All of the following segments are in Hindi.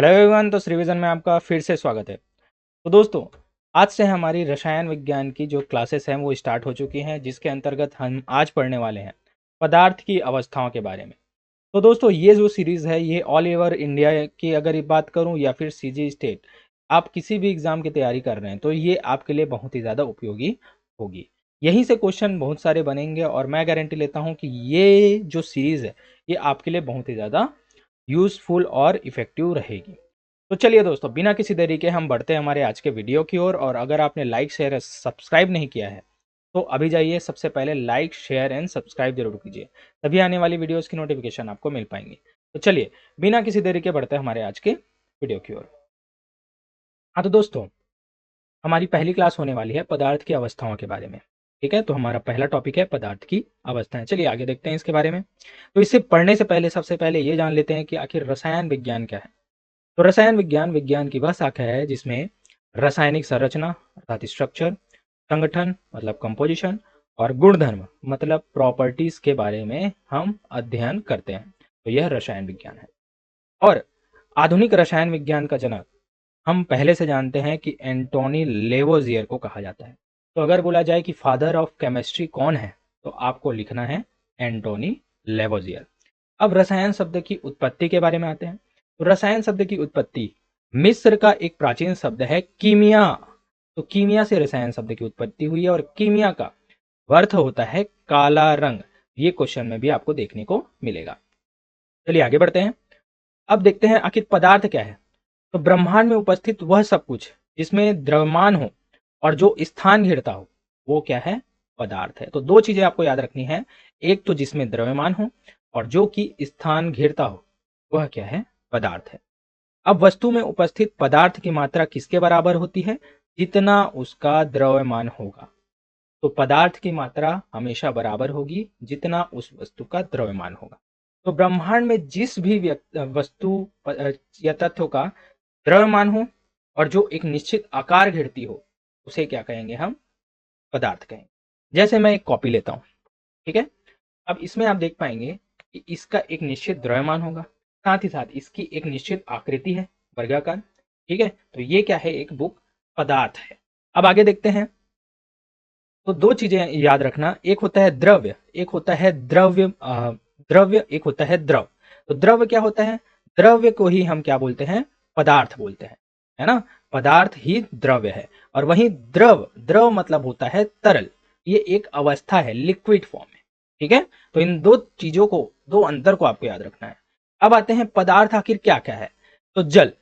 Hello everyone. तो रिवीजन में आपका फिर से स्वागत है। तो दोस्तों, आज से हमारी रसायन विज्ञान की जो क्लासेस हैं वो स्टार्ट हो चुकी हैं, जिसके अंतर्गत हम आज पढ़ने वाले हैं पदार्थ की अवस्थाओं के बारे में। तो दोस्तों, ये जो सीरीज़ है ये ऑल ओवर इंडिया की अगर बात करूं या फिर सीजी स्टेट, आप किसी भी एग्ज़ाम की तैयारी कर रहे हैं तो ये आपके लिए बहुत ही ज़्यादा उपयोगी होगी। यहीं से क्वेश्चन बहुत सारे बनेंगे और मैं गारंटी लेता हूँ कि ये जो सीरीज़ है ये आपके लिए बहुत ही ज़्यादा यूज़फुल और इफ़ेक्टिव रहेगी। तो चलिए दोस्तों, बिना किसी देरी के हम बढ़ते हैं हमारे आज के वीडियो की ओर। और अगर आपने लाइक शेयर सब्सक्राइब नहीं किया है तो अभी जाइए, सबसे पहले लाइक शेयर एंड सब्सक्राइब जरूर कीजिए, तभी आने वाली वीडियोस की नोटिफिकेशन आपको मिल पाएंगी। तो चलिए, बिना किसी देरी के बढ़ते हैं हमारे आज के वीडियो की ओर। हाँ तो दोस्तों, हमारी पहली क्लास होने वाली है पदार्थ की अवस्थाओं के बारे में। ठीक है, तो हमारा पहला टॉपिक है पदार्थ की अवस्थाएं। चलिए आगे देखते हैं इसके बारे में। तो इसे पढ़ने से पहले सबसे पहले ये जान लेते हैं कि आखिर रसायन विज्ञान क्या है। तो रसायन विज्ञान विज्ञान की वह शाखा है जिसमें रासायनिक संरचना अर्थात स्ट्रक्चर, संगठन मतलब कंपोजिशन, और गुणधर्म मतलब प्रॉपर्टीज के बारे में हम अध्ययन करते हैं। तो यह रसायन विज्ञान है। और आधुनिक रसायन विज्ञान का जनक हम पहले से जानते हैं कि एंटोनी लेवोजियर को कहा जाता है। तो अगर बोला जाए कि फादर ऑफ केमिस्ट्री कौन है तो आपको लिखना है एंटोनी लेवोजियर। अब रसायन शब्द की उत्पत्ति के बारे में आते हैं। तो रसायन शब्द की उत्पत्ति मिस्र का एक प्राचीन शब्द है कीमिया। तो कीमिया से रसायन शब्द की उत्पत्ति हुई है और कीमिया का अर्थ होता है काला रंग। ये क्वेश्चन में भी आपको देखने को मिलेगा। चलिए आगे बढ़ते हैं। अब देखते हैं आखिर पदार्थ क्या है। तो ब्रह्मांड में उपस्थित वह सब कुछ जिसमें द्रव्यमान हो और जो स्थान घेरता हो वो क्या है, पदार्थ है। तो दो चीजें आपको याद रखनी है, एक तो जिसमें द्रव्यमान हो और जो कि स्थान घेरता हो वह क्या है, पदार्थ है। अब वस्तु में उपस्थित पदार्थ की मात्रा किसके बराबर होती है, जितना उसका द्रव्यमान होगा। तो पदार्थ की मात्रा हमेशा बराबर होगी जितना उस वस्तु का द्रव्यमान होगा। तो ब्रह्मांड में जिस भी वस्तु या तत्व का द्रव्यमान हो और जो एक निश्चित आकार घेरती हो उसे क्या कहेंगे, हम पदार्थ कहेंगे। जैसे मैं एक कॉपी लेता हूं, ठीक है। अब इसमें आप देख पाएंगे कि इसका एक निश्चित द्रव्यमान होगा, साथ ही साथ इसकी एक निश्चित आकृति है, वर्गाकार। ठीक है, तो ये क्या है, एक बुक पदार्थ है। अब आगे देखते हैं। तो दो चीजें याद रखना, एक होता है द्रव्य, एक होता है द्रव्य, एक होता है द्रव। तो द्रव्य क्या होता है, द्रव्य को ही हम क्या बोलते हैं, पदार्थ बोलते हैं, है ना। पदार्थ ही द्रव्य है। और वहीं द्रव, द्रव मतलब होता है तरल, ये एक अवस्था है, लिक्विड फॉर्म में। ठीक है, तो इन दो चीजों को, दो अंतर को आपको याद रखना है। अब आते हैं पदार्थ आखिर क्या क्या है। तो जल,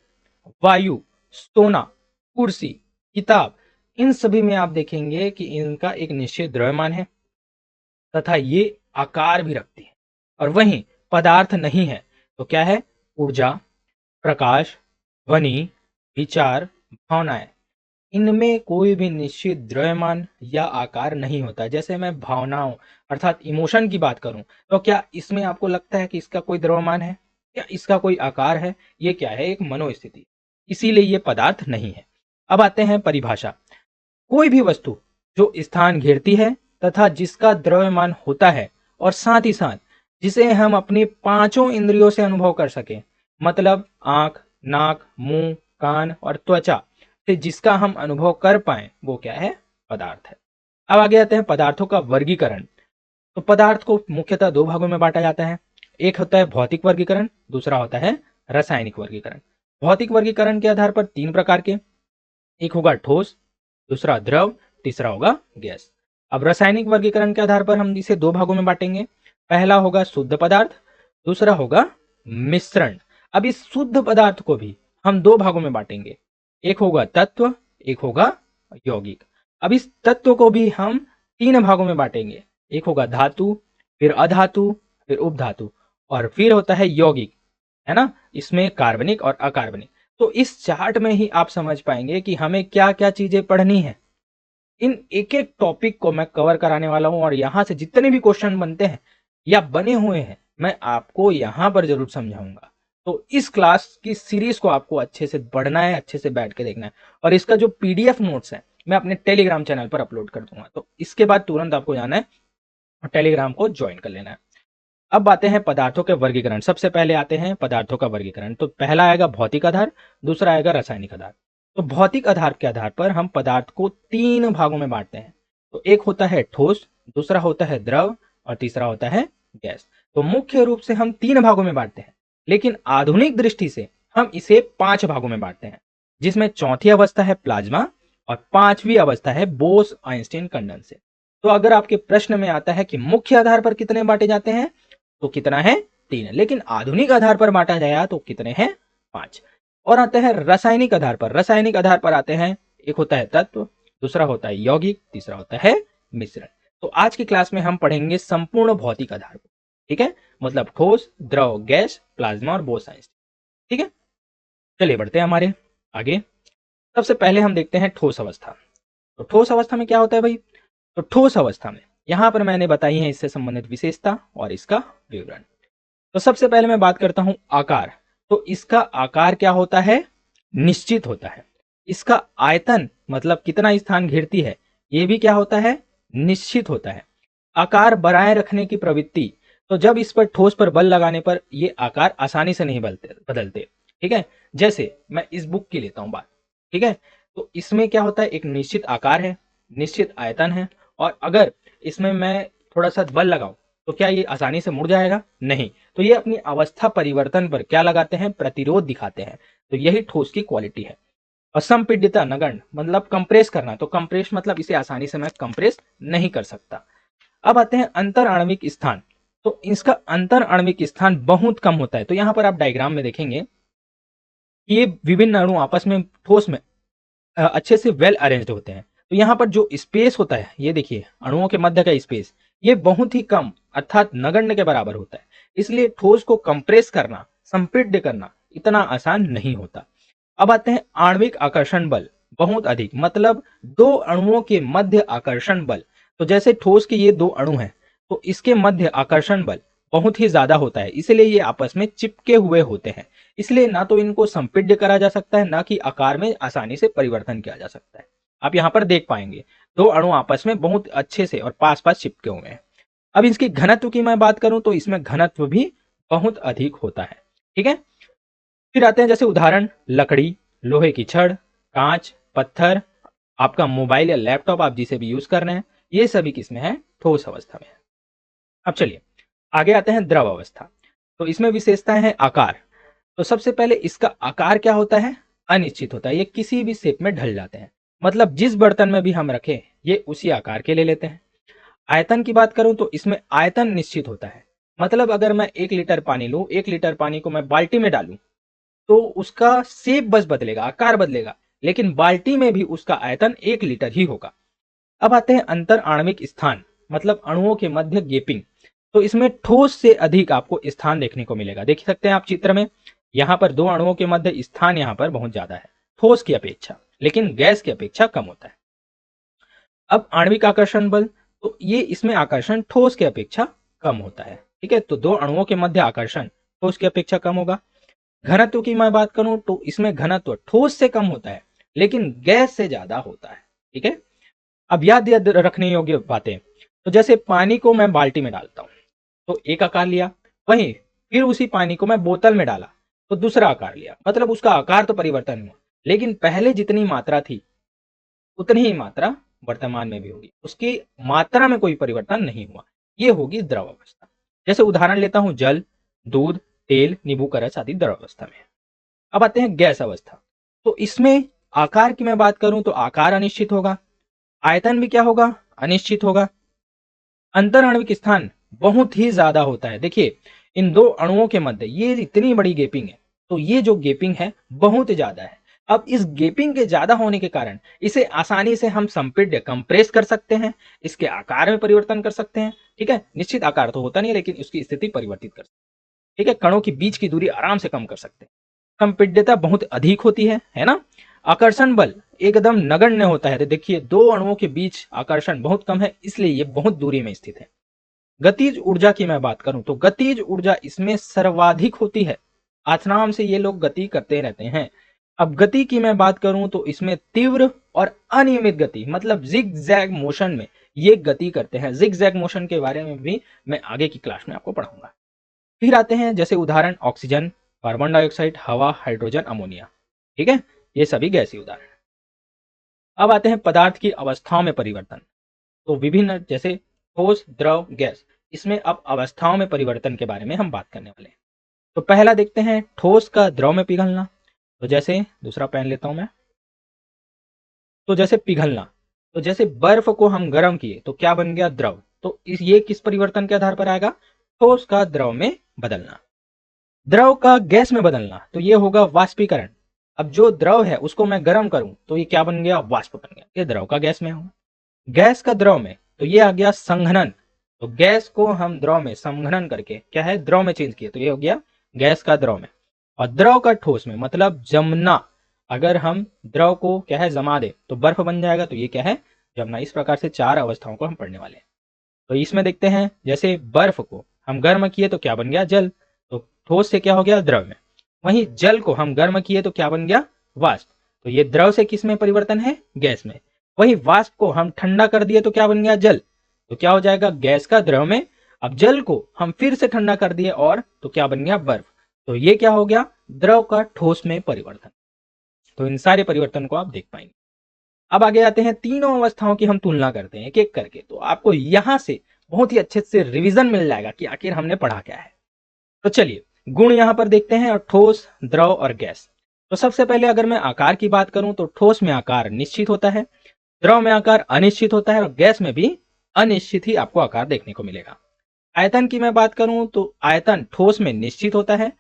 वायु, सोना, कुर्सी, किताब, इन सभी में आप देखेंगे कि इनका एक निश्चित द्रव्यमान है तथा ये आकार भी रखती है। और वहीं पदार्थ नहीं है तो क्या है, ऊर्जा, प्रकाश, ध्वनि, विचार, भावनाएं, इनमें कोई भी निश्चित द्रव्यमान या आकार नहीं होता। जैसे मैं भावनाओं अर्थात इमोशन की बात करूं तो क्या इसमें आपको लगता है कि इसका कोई द्रव्यमान है या इसका कोई आकार है, ये क्या है, एक मनोस्थिति, इसीलिए ये पदार्थ नहीं है। अब आते हैं परिभाषा। कोई भी वस्तु जो स्थान घेरती है तथा जिसका द्रव्यमान होता है और साथ ही साथ जिसे हम अपनी पांचों इंद्रियों से अनुभव कर सकें, मतलब आंख, नाक, मुंह, कान और त्वचा से जिसका हम अनुभव कर पाए, वो क्या है, पदार्थ है। अब आगे आते हैं पदार्थों का वर्गीकरण। तो पदार्थ को मुख्यतः दो भागों में बांटा जाता है, एक होता है भौतिक वर्गीकरण, दूसरा होता है रासायनिक वर्गीकरण। भौतिक वर्गीकरण के आधार पर तीन प्रकार के, एक होगा ठोस, दूसरा द्रव, तीसरा होगा गैस। अब रासायनिक वर्गीकरण के आधार पर हम इसे दो भागों में बांटेंगे, पहला होगा शुद्ध पदार्थ, दूसरा होगा मिश्रण। अब इस शुद्ध पदार्थ को भी हम दो भागों में बांटेंगे, एक होगा तत्व, एक होगा यौगिक। अब इस तत्व को भी हम तीन भागों में बांटेंगे, एक होगा धातु, फिर अधातु, फिर उपधातु, और फिर होता है यौगिक, है ना। इसमें कार्बनिक और अकार्बनिक। तो इस चार्ट में ही आप समझ पाएंगे कि हमें क्या क्या चीजें पढ़नी है। इन एक एक टॉपिक को मैं कवर कराने वाला हूं और यहां से जितने भी क्वेश्चन बनते हैं या बने हुए हैं मैं आपको यहां पर जरूर समझाऊंगा। तो इस क्लास की सीरीज को आपको अच्छे से पढ़ना है, अच्छे से बैठ के देखना है। और इसका जो पीडीएफ नोट्स है मैं अपने टेलीग्राम चैनल पर अपलोड कर दूंगा, तो इसके बाद तुरंत आपको जाना है और टेलीग्राम को ज्वाइन कर लेना है। अब आते हैं पदार्थों के वर्गीकरण। सबसे पहले आते हैं पदार्थों का वर्गीकरण। तो पहला आएगा भौतिक आधार, दूसरा आएगा रासायनिक आधार। तो भौतिक आधार के आधार पर हम पदार्थ को 3 भागों में बांटते हैं। तो एक होता है ठोस, दूसरा होता है द्रव और तीसरा होता है गैस। तो मुख्य रूप से हम 3 भागों में बांटते हैं, लेकिन आधुनिक दृष्टि से हम इसे 5 भागों में बांटते हैं, जिसमें चौथी अवस्था है प्लाज्मा और 5वीं अवस्था है बोस आइंस्टीन कंडेंसेट। तो अगर आपके प्रश्न में आता है कि मुख्य आधार पर कितने बांटे जाते हैं, तो कितना है 3, लेकिन आधुनिक आधार पर बांटा जाए तो कितने हैं 5। और आते हैं रासायनिक आधार पर। रासायनिक आधार पर आते हैं, एक होता है तत्व, दूसरा होता है यौगिक, तीसरा होता है मिश्रण। तो आज की क्लास में हम पढ़ेंगे संपूर्ण भौतिक आधार को, ठीक है, मतलब ठोस, द्रव, गैस, प्लाज्मा और बोस आइंस्टीन, ठीक है। चलिए बढ़ते हैं हमारे आगे। सबसे पहले हम देखते हैं ठोस अवस्था। तो ठोस अवस्था में क्या होता है भाई? तो ठोस अवस्था में यहां पर मैंने बताई है इससे संबंधित विशेषता और इसका विवरण। तो सबसे पहले मैं बात करता हूं आकार। तो इसका आकार क्या होता है? निश्चित होता है। इसका आयतन मतलब कितना स्थान घेरती है, यह भी क्या होता है? निश्चित होता है। आकार बनाए रखने की प्रवृत्ति, तो जब इस पर ठोस पर बल लगाने पर ये आकार आसानी से नहीं बदलते, ठीक है। जैसे मैं इस बुक की लेता हूं बात, ठीक है। तो इसमें क्या होता है? एक निश्चित आकार है, निश्चित आयतन है, और अगर इसमें मैं थोड़ा सा बल लगाऊं तो क्या ये आसानी से मुड़ जाएगा? नहीं। तो ये अपनी अवस्था परिवर्तन पर क्या लगाते हैं? प्रतिरोध दिखाते हैं। तो यही ठोस की क्वालिटी है। असंपीड्यता नगण्य मतलब कंप्रेस करना। तो कंप्रेस मतलब इसे आसानी से मैं कंप्रेस नहीं कर सकता। अब आते हैं अंतर आणविक स्थान। तो इसका अंतर आणविक स्थान बहुत कम होता है। तो यहां पर आप डायग्राम में देखेंगे कि ये विभिन्न अणु आपस में ठोस में अच्छे से वेल अरेंज्ड होते हैं। तो यहाँ पर जो स्पेस होता है, ये देखिए अणुओं के मध्य का स्पेस, ये बहुत ही कम अर्थात नगण्य के बराबर होता है। इसलिए ठोस को कंप्रेस करना, संपीड्य करना इतना आसान नहीं होता। अब आते हैं आणविक आकर्षण बल बहुत अधिक, मतलब दो अणुओं के मध्य आकर्षण बल। तो जैसे ठोस के ये दो अणु हैं, तो इसके मध्य आकर्षण बल बहुत ही ज्यादा होता है, इसलिए ये आपस में चिपके हुए होते हैं। इसलिए ना तो इनको संपीड्य करा जा सकता है, ना कि आकार में आसानी से परिवर्तन किया जा सकता है। आप यहाँ पर देख पाएंगे दो अणु आपस में बहुत अच्छे से और पास पास चिपके हुए हैं। अब इसकी घनत्व की मैं बात करूं तो इसमें घनत्व भी बहुत अधिक होता है, ठीक है। फिर आते हैं जैसे उदाहरण लकड़ी, लोहे की छड़, कांच, पत्थर, आपका मोबाइल या लैपटॉप आप जिसे भी यूज कर रहे हैं, ये सभी किसमें है? ठोस अवस्था में है। अब चलिए आगे आते हैं द्रव अवस्था। तो इसमें विशेषताएं हैं आकार। तो सबसे पहले इसका आकार क्या होता है? अनिश्चित होता है। ये किसी भी शेप में ढल जाते हैं, मतलब जिस बर्तन में भी हम रखें ये उसी आकार के ले लेते हैं। आयतन की बात करूं तो इसमें आयतन निश्चित होता है, मतलब अगर मैं 1 लीटर पानी लूं, 1 लीटर पानी को मैं बाल्टी में डालूं तो उसका शेप बस बदलेगा, आकार बदलेगा, लेकिन बाल्टी में भी उसका आयतन 1 लीटर ही होगा। अब आते हैं अंतर आणविक स्थान, मतलब अणुओं के मध्य गैपिंग। तो इसमें ठोस से अधिक आपको स्थान देखने को मिलेगा। देख सकते हैं आप चित्र में, यहाँ पर दो अणुओं के मध्य स्थान यहाँ पर बहुत ज्यादा है ठोस की अपेक्षा, लेकिन गैस की अपेक्षा कम होता है। अब आणविक आकर्षण बल, तो ये इसमें आकर्षण ठोस की अपेक्षा कम होता है, ठीक है। तो दो अणुओं के मध्य आकर्षण ठोस की अपेक्षा कम होगा। घनत्व की मैं बात करूं तो इसमें घनत्व ठोस से कम होता है, लेकिन गैस से ज्यादा होता है, ठीक है। अब याद रखने योग्य बातें, तो जैसे पानी को मैं बाल्टी में डालता हूं तो एक आकार लिया, वहीं फिर उसी पानी को मैं बोतल में डाला तो दूसरा आकार लिया, मतलब उसका आकार तो परिवर्तन हुआ, लेकिन पहले जितनी मात्रा थी उतनी ही मात्रा वर्तमान में भी होगी, उसकी मात्रा में कोई परिवर्तन नहीं हुआ। ये होगी द्रव अवस्था। जैसे उदाहरण लेता हूं जल, दूध, तेल, नींबू का रस आदि द्रव अवस्था में। अब आते हैं गैस अवस्था। तो इसमें आकार की मैं बात करूं तो आकार अनिश्चित होगा, आयतन भी क्या होगा? अनिश्चित होगा। अंतर आणविक स्थान बहुत ही ज्यादा होता है। देखिए इन दो अणुओं के मध्य ये इतनी बड़ी गैपिंग है, तो ये जो गैपिंग है बहुत ज्यादा है। अब इस गैपिंग के ज्यादा होने के कारण इसे आसानी से हम संपीड्य कंप्रेस कर सकते हैं, इसके आकार में परिवर्तन कर सकते हैं, ठीक है। निश्चित आकार तो होता नहीं है, लेकिन उसकी स्थिति परिवर्तित कर सकते हैं, ठीक है। कणों के बीच की दूरी आराम से कम कर सकते हैं। संपीड्यता बहुत अधिक होती है ना। आकर्षण बल एकदम नगण्य होता है। तो देखिए दो अणुओं के बीच आकर्षण बहुत कम है, इसलिए ये बहुत दूरी में स्थित है। गतिज ऊर्जा की मैं बात करूं तो गतिज ऊर्जा इसमें सर्वाधिक होती है। आराम से ये लोग गति करते रहते हैं। अब गति की मैं बात करूं तो इसमें तीव्र और अनियमित गति, मतलब जिग जैग मोशन में ये गति करते हैं। जिग जैग मोशन के बारे में भी मैं आगे की क्लास में आपको पढ़ाऊंगा, फिर आते हैं जैसे उदाहरण ऑक्सीजन, कार्बन डाइऑक्साइड, हवा, हाइड्रोजन, अमोनिया। ठीक है, ये सभी गैसीय उदाहरण हैं। अब आते हैं पदार्थ की अवस्थाओं में परिवर्तन। तो विभिन्न जैसे ठोस, द्रव, गैस, इसमें अब अवस्थाओं में परिवर्तन के बारे में हम बात करने वाले हैं। तो पहला देखते हैं ठोस का द्रव में पिघलना। तो जैसे दूसरा पेन लेता हूं मैं। तो जैसे पिघलना, तो जैसे बर्फ को हम गर्म किए तो क्या बन गया? द्रव। तो ये किस परिवर्तन के आधार पर आएगा? ठोस का द्रव में बदलना। द्रव का गैस में बदलना, तो ये होगा वाष्पीकरण। अब जो द्रव है उसको मैं गर्म करूं तो ये क्या बन गया? वाष्प बन गया। ये द्रव का गैस में होगा। गैस का द्रव में, तो ये आ गया संघनन। तो गैस को हम द्रव में संघनन करके क्या है? द्रव में चेंज किए, तो ये हो गया गैस का द्रव में। और द्रव का ठोस में मतलब जमना। अगर हम द्रव को क्या है? जमा दे तो बर्फ बन जाएगा, तो ये क्या है? जमना। इस प्रकार से 4 अवस्थाओं को हम पढ़ने वाले हैं। तो इसमें देखते हैं जैसे बर्फ को हम गर्म किए तो क्या बन गया? जल। तो ठोस से क्या हो गया? द्रव में। वहीं जल को हम गर्म किए तो क्या बन गया? वाष्प। तो ये द्रव से किस में परिवर्तन है? गैस में। वहीं वाष्प को हम ठंडा कर दिए तो क्या बन गया? जल। तो क्या हो जाएगा? गैस का द्रव में। अब जल को हम फिर से ठंडा कर दिए और तो क्या बन गया? बर्फ। तो ये क्या हो गया? द्रव का ठोस में परिवर्तन। तो इन सारे परिवर्तन को आप देख पाएंगे। अब आगे आते हैं, तीनों अवस्थाओं की हम तुलना करते हैं एक एक करके। तो आपको यहां से बहुत ही अच्छे से रिवीजन मिल जाएगा कि आखिर हमने पढ़ा क्या है। तो चलिए गुण यहां पर देखते हैं, और ठोस, द्रव और गैस। तो सबसे पहले अगर मैं आकार की बात करूं तो ठोस में आकार निश्चित होता है, द्रव में आकार अनिश्चित होता है, और गैस में भी अनिश्चित ही आपको आकार देखने को मिलेगा। आयतन की मैं बात करूं तो आयतन ठोस में निश्चित होता है,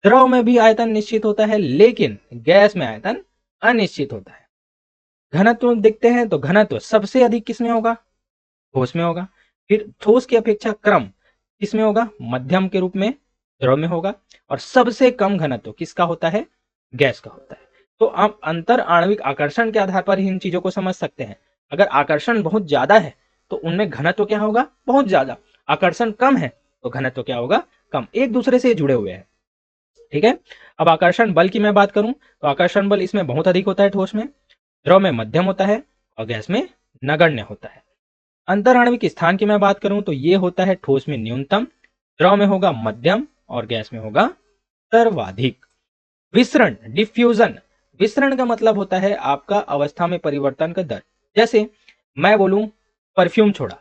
द्रव में भी आयतन निश्चित होता है, लेकिन गैस में आयतन अनिश्चित होता है। घनत्व देखते हैं तो घनत्व सबसे अधिक किसमें होगा? ठोस में होगा। फिर ठोस की अपेक्षा क्रम किसमें होगा? मध्यम के रूप में द्रव में होगा। और सबसे कम घनत्व किसका होता है? गैस का होता है। तो आप अंतर आणविक आकर्षण के आधार पर इन चीजों को समझ सकते हैं। अगर आकर्षण बहुत ज्यादा है तो उनमें घनत्व क्या होगा? बहुत ज्यादा। आकर्षण कम है तो घनत्व क्या होगा? कम। एक दूसरे से जुड़े हुए हैं। ठीक है। अब आकर्षण बल की मैं बात करूं तो आकर्षण बल इसमें बहुत अधिक होता है ठोस में, द्रव में मध्यम होता है, और गैस में नगण्य होता है। अंतराण्विक स्थान की मैं बात करूं तो ये होता है ठोस में न्यूनतम, द्रव में होगा मध्यम, और गैस में होगा सर्वाधिक। विसरण, डिफ्यूजन। विसरण का मतलब होता है आपका अवस्था में परिवर्तन का दर। जैसे मैं बोलूं परफ्यूम छोड़ा,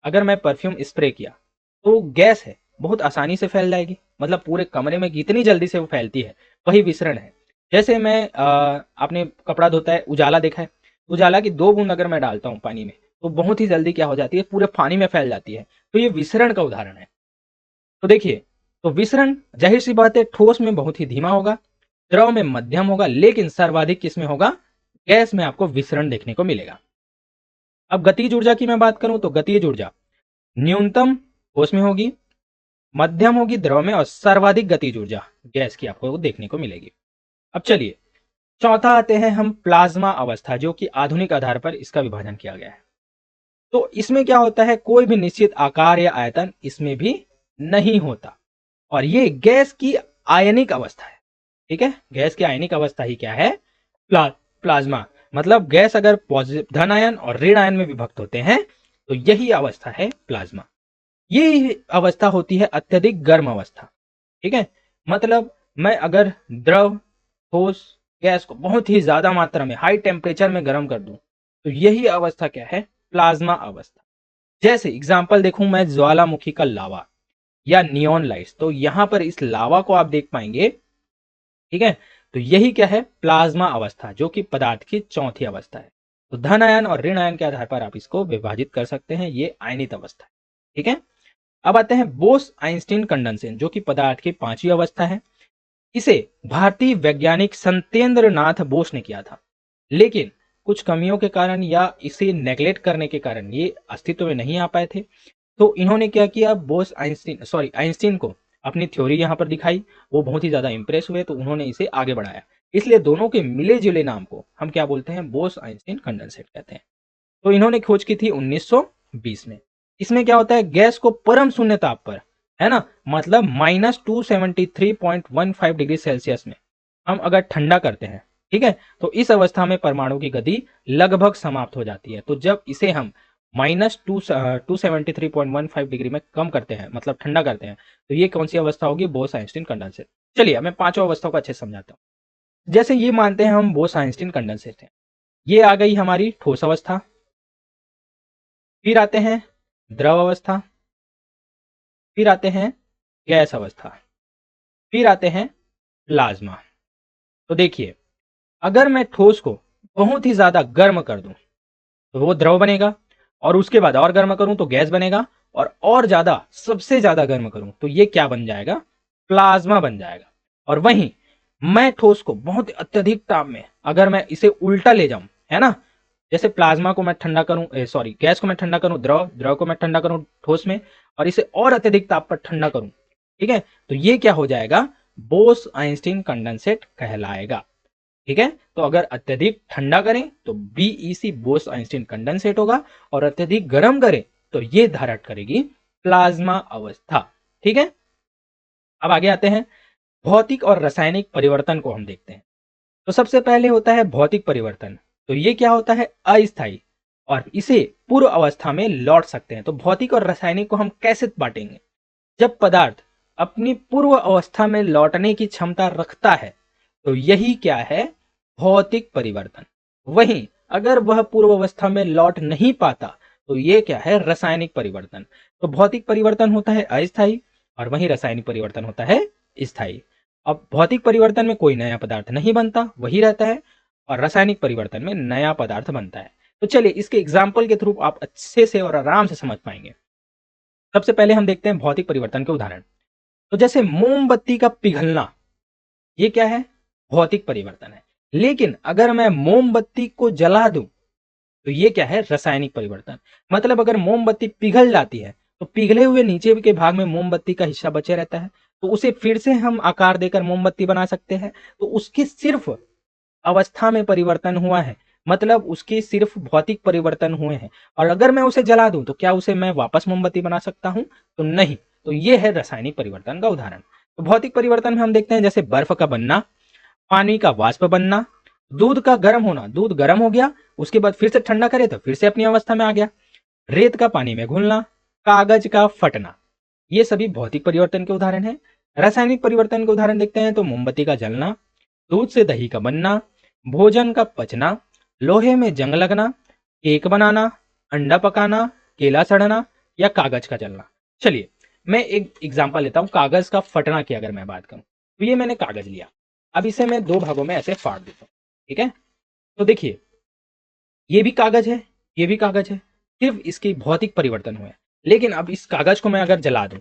अगर मैं परफ्यूम स्प्रे किया तो गैस है, बहुत आसानी से फैल जाएगी, मतलब पूरे कमरे में कितनी जल्दी से वो फैलती है, वही विसरण है। जैसे मैं आपने कपड़ा धोता है, उजाला देखा है, उजाला की 2 बूंद अगर मैं डालता हूं पानी में तो बहुत ही जल्दी क्या हो जाती है? पूरे पानी में फैल जाती है। तो ये विसरण का उदाहरण है। तो देखिए, तो विसरण जाहिर सी बात है ठोस में बहुत ही धीमा होगा, द्रव में मध्यम होगा, लेकिन सर्वाधिक किसमें होगा? गैस में आपको विसरण देखने को मिलेगा। अब गतिज ऊर्जा की मैं बात करूं तो गतिज ऊर्जा न्यूनतम ठोस में होगी, मध्यम होगी द्रव में, और सर्वाधिक गतिज ऊर्जा गैस की आपको देखने को मिलेगी। अब चलिए चौथा आते हैं हम, प्लाज्मा अवस्था, जो कि आधुनिक आधार पर इसका विभाजन किया गया है। तो इसमें क्या होता है? कोई भी निश्चित आकार या आयतन इसमें भी नहीं होता, और ये गैस की आयनिक अवस्था है। ठीक है, गैस की आयनिक अवस्था ही क्या है? प्लाज्मा। मतलब गैस अगर पॉजिटिव धन आयन और ऋण आयन में विभक्त होते हैं तो यही अवस्था है प्लाज्मा। ये अवस्था होती है अत्यधिक गर्म अवस्था। ठीक है, मतलब मैं अगर द्रव, ठोस, गैस को बहुत ही ज्यादा मात्रा में हाई टेम्परेचर में गर्म कर दूं तो यही अवस्था क्या है? प्लाज्मा अवस्था। जैसे एग्जांपल देखूं मैं, ज्वालामुखी का लावा या नियॉन लाइट्स, तो यहां पर इस लावा को आप देख पाएंगे। ठीक है, तो यही क्या है? प्लाज्मा अवस्था, जो कि पदार्थ की चौथी अवस्था है। तो धन आयन और ऋण आयन के आधार पर आप इसको विभाजित कर सकते हैं, ये आयनित अवस्था है। ठीक है। अब आते हैं बोस आइंस्टीन कंडेंसेशन, जो कि पदार्थ की 5वीं अवस्था है। इसे भारतीय वैज्ञानिक सत्येंद्र नाथ बोस ने किया था, लेकिन कुछ कमियों के कारण या इसे नेग्लेक्ट करने के कारण ये अस्तित्व में नहीं आ पाए थे। तो इन्होंने क्या किया? बोस आइंस्टीन को अपनी थ्योरी यहां पर दिखाई, वो बहुत ही ज्यादा इंप्रेस हुए, तो उन्होंने इसे आगे बढ़ाया। इसलिए दोनों के मिले जुले नाम को हम क्या बोलते हैं? बोस आइंस्टीन कंडेंसेट कहते हैं। तो इन्होंने खोज की थी 1920 में। इसमें क्या होता है? गैस को परम शून्य ताप पर, है ना, मतलब -273.15 डिग्री सेल्सियस में हम अगर ठंडा करते हैं, ठीक है, तो इस अवस्था में परमाणु की गति लगभग समाप्त हो जाती है। तो जब इसे हम -273.15 डिग्री में कम करते हैं, मतलब ठंडा करते हैं, तो ये कौन सी अवस्था होगी? Bose Einstein condensate. चलिए मैं पांचों अवस्थाओं को अच्छे से समझाता हूँ। जैसे ये मानते हैं हम बोस आइंस्टीन कंडेंसेट है, ये आ गई हमारी ठोस अवस्था। फिर आते हैं द्रव अवस्था, फिर आते हैं गैस अवस्था, फिर आते हैं प्लाज्मा। तो देखिए, अगर मैं ठोस को बहुत ही ज्यादा गर्म कर दूं तो वो द्रव बनेगा, और उसके बाद और गर्म करूं तो गैस बनेगा, और ज्यादा, सबसे ज्यादा गर्म करूं तो ये क्या बन जाएगा? प्लाज्मा बन जाएगा। और वहीं मैं ठोस को बहुत अत्यधिक ताप में अगर मैं इसे उल्टा ले जाऊं, है ना, जैसे प्लाज्मा को मैं ठंडा करूं, सॉरी, गैस को मैं ठंडा करूं द्रव, द्रव को मैं ठंडा करूं ठोस में, और इसे और अत्यधिक ताप पर ठंडा करूं, ठीक है, तो ये क्या हो जाएगा? बोस आइंस्टीन कंडेंसेट कहलाएगा। ठीक है, तो अगर अत्यधिक ठंडा करें तो बीईसी बोस आइंस्टीन कंडेंसेट होगा, और अत्यधिक गर्म करें तो ये धारण करेगी प्लाज्मा अवस्था। ठीक है, अब आगे आते हैं भौतिक और रासायनिक परिवर्तन को हम देखते हैं। तो सबसे पहले होता है भौतिक परिवर्तन। तो ये क्या होता है? अस्थायी, और इसे पूर्व अवस्था में लौट सकते हैं। तो भौतिक और रासायनिक को हम कैसे बांटेंगे? जब पदार्थ अपनी पूर्व अवस्था में लौटने की क्षमता रखता है तो यही क्या है? भौतिक परिवर्तन। वहीं अगर वह पूर्व अवस्था में लौट नहीं पाता तो यह क्या है? रासायनिक परिवर्तन। तो भौतिक परिवर्तन होता है अस्थायी, और वहीं रासायनिक परिवर्तन होता है स्थायी। अब भौतिक परिवर्तन में कोई नया पदार्थ नहीं बनता, वही रहता है, और रासायनिक परिवर्तन में नया पदार्थ बनता है। तो चलिए इसके एग्जाम्पल के थ्रू आप अच्छे से और आराम से समझ पाएंगे। सबसे पहले हम देखते हैं भौतिक परिवर्तन के उदाहरण। तो जैसे मोमबत्ती का पिघलना, ये क्या है? भौतिक परिवर्तन है। लेकिन अगर मैं मोमबत्ती को जला दूं तो ये क्या है? रासायनिक परिवर्तन। मतलब अगर मोमबत्ती पिघल जाती है तो पिघले हुए नीचे के भाग में मोमबत्ती का हिस्सा बचे रहता है, तो उसे फिर से हम आकार देकर मोमबत्ती बना सकते हैं। तो उसकी सिर्फ अवस्था में परिवर्तन हुआ है, मतलब उसके सिर्फ भौतिक परिवर्तन हुए हैं। और अगर मैं उसे जला दूं तो क्या उसे मैं वापस मोमबत्ती बना सकता हूं? तो नहीं। तो ये है रासायनिक परिवर्तन का उदाहरण। तो भौतिक परिवर्तन में हम देखते हैं जैसे बर्फ का बनना, पानी का वाष्प बनना, दूध का गर्म होना, दूध गर्म हो गया, उसके बाद फिर से ठंडा करे तो फिर से अपनी अवस्था में आ गया, रेत का पानी में घुलना, कागज का फटना, ये सभी भौतिक परिवर्तन के उदाहरण हैं। रासायनिक परिवर्तन के उदाहरण देखते हैं तो मोमबत्ती का जलना, दूध से दही का बनना, भोजन का पचना, लोहे में जंग लगना, केक बनाना, अंडा पकाना, केला सड़ना, या कागज का जलना। चलिए मैं एक एग्जांपल लेता हूं कागज का फटना की। अगर मैं बात करूं तो ये मैंने कागज लिया, अब इसे मैं दो भागों में ऐसे फाड़ देता हूं, ठीक है। तो देखिए ये भी कागज है, ये भी कागज है, सिर्फ इसकी भौतिक परिवर्तन हुए। लेकिन अब इस कागज को मैं अगर जला दूं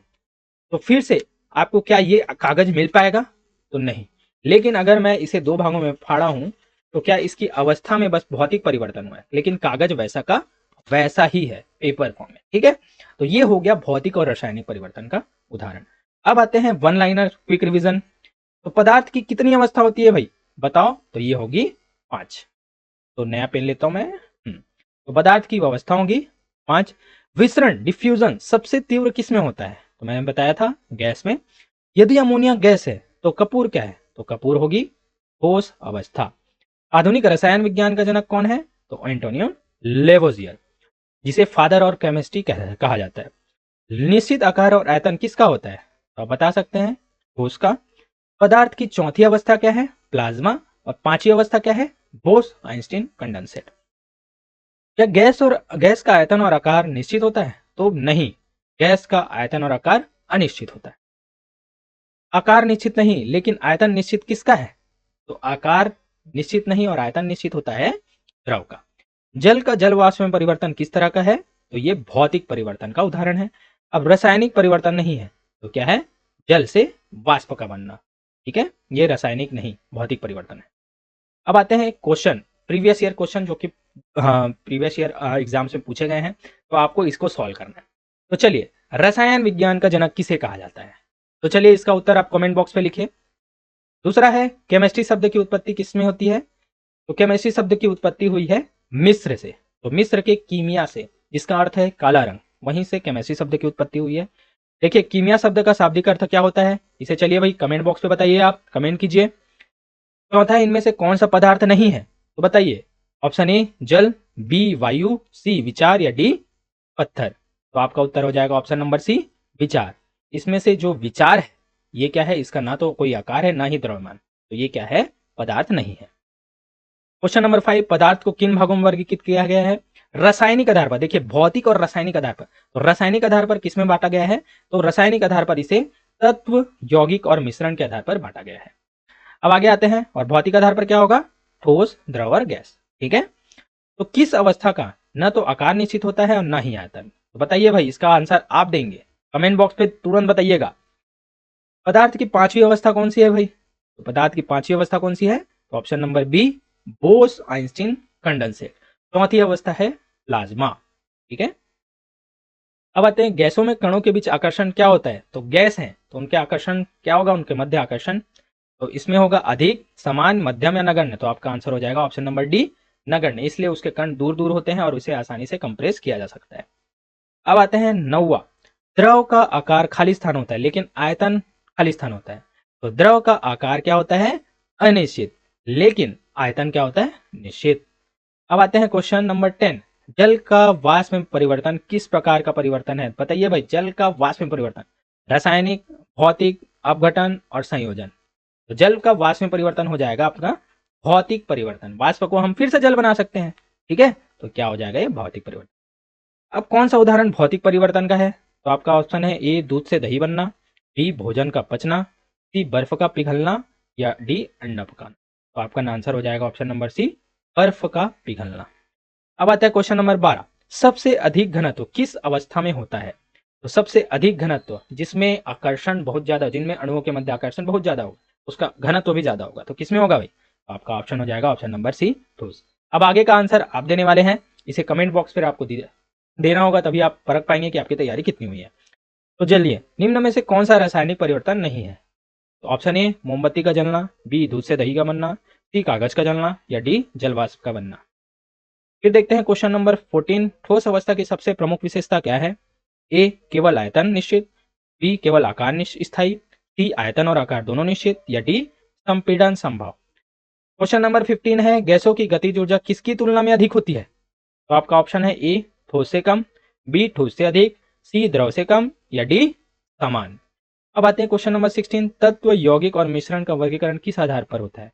तो फिर से आपको क्या ये कागज मिल पाएगा? तो नहीं। लेकिन अगर मैं इसे दो भागों में फाड़ा हूं तो क्या इसकी अवस्था में बस भौतिक परिवर्तन हुआ है, लेकिन कागज वैसा का वैसा ही है, पेपर फॉर्म में। ठीक है, तो ये हो गया भौतिक और रासायनिक परिवर्तन का उदाहरण। अब आते हैं वन लाइनर क्विक रिवीजन। तो पदार्थ की कितनी अवस्था होती है भाई, बताओ? तो ये होगी 5। तो नया पेन लेता हूं मैं। तो पदार्थ की अवस्था होगी 5। विसरण डिफ्यूजन सबसे तीव्र किस में होता है? तो मैंने बताया था गैस में। यदि अमोनिया गैस है तो कपूर क्या है? तो कपूर होगी ठोस अवस्था। आधुनिक रसायन विज्ञान का जनक कौन है? तो एंटोनियो लेवोजियर, जिसे फादर और केमिस्ट्री कहा जाता है। निश्चित आकार और आयतन किसका होता है? तो आप बता सकते हैं, ठोस का। पदार्थ की चौथी अवस्था क्या है? प्लाज्मा। और पांचवी अवस्था क्या है? Bose Einstein condensate. क्या गैस का आयतन और आकार निश्चित होता है? तो नहीं, गैस का आयतन और आकार अनिश्चित होता है। आकार निश्चित नहीं, लेकिन आयतन निश्चित किसका है? तो आकार निश्चित नहीं और आयतन निश्चित होता है द्रव का। जल का जल वाष्प में परिवर्तन किस तरह का है? तो ये भौतिक परिवर्तन का उदाहरण है। अब रासायनिक परिवर्तन नहीं है तो क्या है? जल से वाष्प का बनना। ठीक है, ये रासायनिक नहीं, भौतिक परिवर्तन है। अब आते हैं क्वेश्चन, प्रीवियस ईयर क्वेश्चन, जो कि प्रीवियस ईयर एग्जाम से पूछे गए हैं, तो आपको इसको सॉल्व करना है। तो चलिए, रसायन विज्ञान का जनक किसे कहा जाता है? तो चलिए इसका उत्तर आप कमेंट बॉक्स पे लिखिए। दूसरा है केमिस्ट्री शब्द की उत्पत्ति किसमें होती है? तो केमिस्ट्री शब्द की उत्पत्ति हुई है मिस्र से। तो मिस्र के कीमिया से, जिसका अर्थ है काला रंग, वहीं से केमिस्ट्री शब्द की उत्पत्ति हुई है। देखिए कीमिया शब्द का शाब्दिक अर्थ क्या होता है, इसे चलिए भाई कमेंट बॉक्स पे बताइए, आप कमेंट कीजिए। चौथा, इनमें से कौन सा पदार्थ नहीं है? तो बताइए। ऑप्शन ए जल, बी वायु, सी विचार, या डी पत्थर। तो आपका उत्तर हो जाएगा ऑप्शन नंबर सी, विचार। इसमें से जो विचार है ये क्या है, इसका ना तो कोई आकार है ना ही द्रव्यमान, तो ये क्या है, पदार्थ नहीं है। क्वेश्चन नंबर 5, पदार्थ को किन भागों में वर्गीकृत किया गया है? रासायनिक आधार पर। देखिए भौतिक और रासायनिक आधार पर, तो रासायनिक आधार पर किसमें बांटा गया है, तो रासायनिक आधार पर इसे तत्व, यौगिक और मिश्रण के आधार पर बांटा गया है। अब आगे आते हैं, और भौतिक आधार पर क्या होगा, ठोस, द्रव और गैस। ठीक है, तो किस अवस्था का न तो आकार निश्चित होता है और न ही आयतन? तो बताइए भाई, इसका आंसर आप देंगे, कमेंट बॉक्स पे तुरंत बताइएगा। पदार्थ की पांचवी अवस्था कौन सी है भाई? तो पदार्थ की पांचवी अवस्था कौन सी है? तो option number B, Bose Einstein condensate. चौथी अवस्था है प्लाज्मा। ठीक है, अब आते हैं गैसों में कणों के बीच आकर्षण क्या होता है? तो गैस है तो उनके आकर्षण क्या होगा, उनके मध्य आकर्षण। तो इसमें होगा अधिक, समान, मध्यम या नगण्य। तो आपका आंसर हो जाएगा ऑप्शन नंबर डी, नगण्य। इसलिए उसके कण दूर दूर होते हैं और उसे आसानी से कंप्रेस किया जा सकता है। अब आते हैं 9वां, द्रव का आकार खाली स्थान होता है लेकिन आयतन खाली स्थान होता है। तो द्रव का आकार क्या होता है, अनिश्चित, लेकिन आयतन क्या होता है, निश्चित। अब आते हैं क्वेश्चन नंबर 10, जल का वाष्प में परिवर्तन किस प्रकार का परिवर्तन है? बताइए भाई, जल का वाष्प में परिवर्तन, रासायनिक, भौतिक, अपघटन और संयोजन। तो जल का वाष्प में परिवर्तन हो जाएगा आपका भौतिक परिवर्तन। वाष्प को हम फिर से जल बना सकते हैं। ठीक है, तो क्या हो जाएगा, ये भौतिक परिवर्तन। अब कौन सा उदाहरण भौतिक परिवर्तन का है? तो आपका ऑप्शन है ए, दूध से दही बनना, बी, भोजन का पचना, सी, बर्फ का पिघलना, या डी, अंडा पकाना। तो आपका आंसर हो जाएगा ऑप्शन नंबर सी, बर्फ का पिघलना। अब आता है क्वेश्चन नंबर 12, सबसे अधिक घनत्व किस अवस्था में होता है? तो सबसे अधिक घनत्व जिसमें आकर्षण बहुत ज्यादा, जिनमें अणुओं के मध्य आकर्षण बहुत ज्यादा होगा, उसका घनत्व भी ज्यादा होगा। तो किसमें होगा भाई? आपका ऑप्शन हो जाएगा ऑप्शन नंबर सी, ठोस। अब आगे का आंसर आप देने वाले हैं, इसे कमेंट बॉक्स पर आपको देना होगा, तभी आप परख पाएंगे कि आपकी तैयारी कितनी हुई है। तो चलिए, निम्न में से कौन सा रासायनिक परिवर्तन नहीं है? तो ऑप्शन ए, मोमबत्ती का जलना, बी, दूध से दही का बनना, सी, कागज का जलना, या डी, जलवाष्प का बनना। फिर देखते हैं क्वेश्चन नंबर 14, ठोस अवस्था की सबसे प्रमुख विशेषता क्या है? ए, केवल आयतन निश्चित, बी, केवल आकार स्थायी, सी, आयतन और आकार दोनों निश्चित, या डी, संपीड़न संभव। क्वेश्चन नंबर 15 है, गैसों की गतिज ऊर्जा किसकी तुलना में अधिक होती है? तो आपका ऑप्शन है ए, ठोस से कम, बी, ठोस से अधिक, सी, द्रव से कम, या डी, समान। अब आते हैं क्वेश्चन नंबर 16, तत्व, यौगिक और मिश्रण का वर्गीकरण किस आधार पर होता है?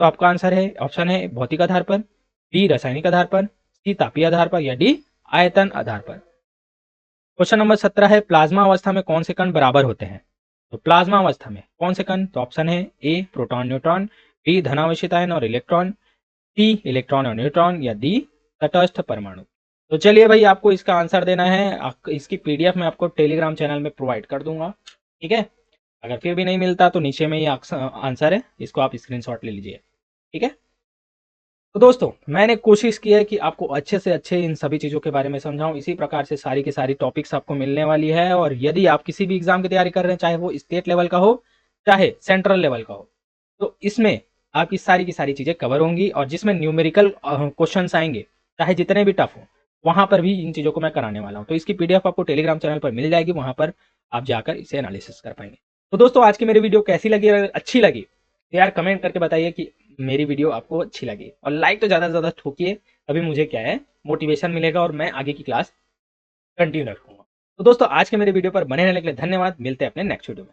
तो आपका आंसर है, ऑप्शन है भौतिक आधार पर, बी, रासायनिक आधार पर, सी, तापीय आधार पर, या डी, आयतन आधार पर। क्वेश्चन नंबर 17 है, प्लाज्मा अवस्था में कौन से कण बराबर होते हैं? तो प्लाज्मा अवस्था में कौन से कण? तो ऑप्शन है ए, प्रोटॉन न्यूट्रॉन, बी, धनावेशित आयन और इलेक्ट्रॉन, सी, इलेक्ट्रॉन और न्यूट्रॉन, या डी, तटस्थ परमाणु। तो चलिए भाई, आपको इसका आंसर देना है, इसकी पीडीएफ मैं आपको टेलीग्राम चैनल में प्रोवाइड कर दूंगा। ठीक है, अगर फिर भी नहीं मिलता तो नीचे में ये आंसर है, इसको आप स्क्रीनशॉट ले लीजिए। ठीक है, तो दोस्तों मैंने कोशिश की है कि आपको अच्छे से अच्छे इन सभी चीज़ों के बारे में समझाऊं। इसी प्रकार से सारी की सारी टॉपिक्स आपको मिलने वाली है, और यदि आप किसी भी एग्जाम की तैयारी कर रहे हैं, चाहे वो स्टेट लेवल का हो चाहे सेंट्रल लेवल का हो, तो इसमें आपकी सारी की सारी चीज़ें कवर होंगी, और जिसमें न्यूमेरिकल क्वेश्चन आएंगे चाहे जितने भी टफ हो, वहां पर भी इन चीज़ों को मैं कराने वाला हूँ। तो इसकी पीडीएफ आपको टेलीग्राम चैनल पर मिल जाएगी, वहां पर आप जाकर इसे एनालिसिस कर पाएंगे। तो दोस्तों आज की मेरी वीडियो कैसी लगी? अगर अच्छी लगी तो यार कमेंट करके बताइए कि मेरी वीडियो आपको अच्छी लगी, और लाइक तो ज़्यादा से ज़्यादा ठोकिए, तभी मुझे क्या है, मोटिवेशन मिलेगा और मैं आगे की क्लास कंटिन्यू रखूंगा। तो दोस्तों आज के मेरे वीडियो पर बने रहने के लिए धन्यवाद। मिलते हैं अपने नेक्स्ट वीडियो में।